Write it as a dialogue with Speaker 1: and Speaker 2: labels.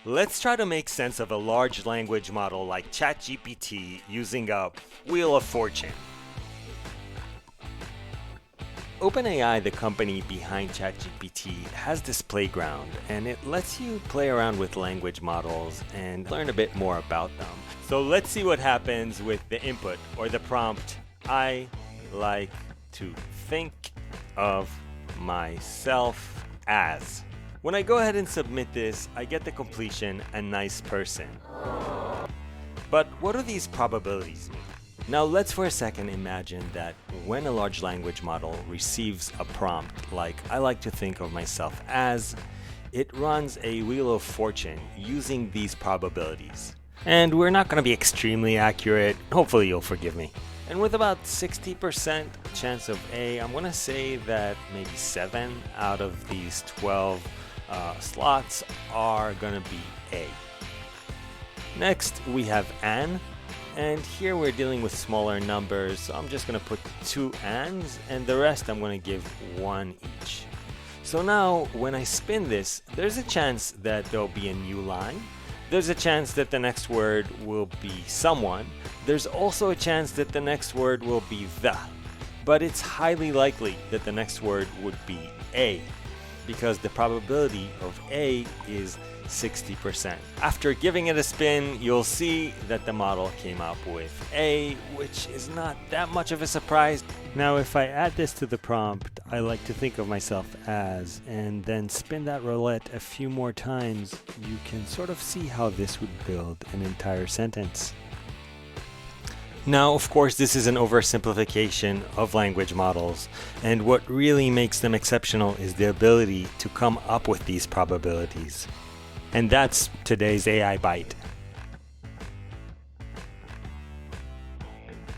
Speaker 1: Let's try to make sense of a large language model like ChatGPT using a Wheel of Fortune. OpenAI, the company behind ChatGPT, has this playground, and it lets you play around with language models and learn a bit more about them. So let's see what happens with the input or the prompt, I like to think of myself as. When I go ahead and submit this, I get the completion, a nice person. But what do these probabilities mean? Now let's for a second imagine that when a large language model receives a prompt like I like to think of myself as, it runs a Wheel of Fortune using these probabilities. And we're not going to be extremely accurate, hopefully you'll forgive me. And with about 60% chance of A, I'm going to say that maybe 7 out of these 12 slots are going to be A. Next we have An. And here we're dealing with smaller numbers, so I'm just going to put 2 ands, and the rest I'm going to give 1 each. So now, when I spin this, there's a chance that there'll be a new line. There's a chance that the next word will be someone. There's also a chance that the next word will be the. But it's highly likely that the next word would be a, because the probability of A is 60%. After giving it a spin, you'll see that the model came up with A, which is not that much of a surprise. Now, if I add this to the prompt, I like to think of myself as, and then spin that roulette a few more times, you can sort of see how this would build an entire sentence. Now, of course, this is an oversimplification of language models, and what really makes them exceptional is the ability to come up with these probabilities. And that's today's AI Byte.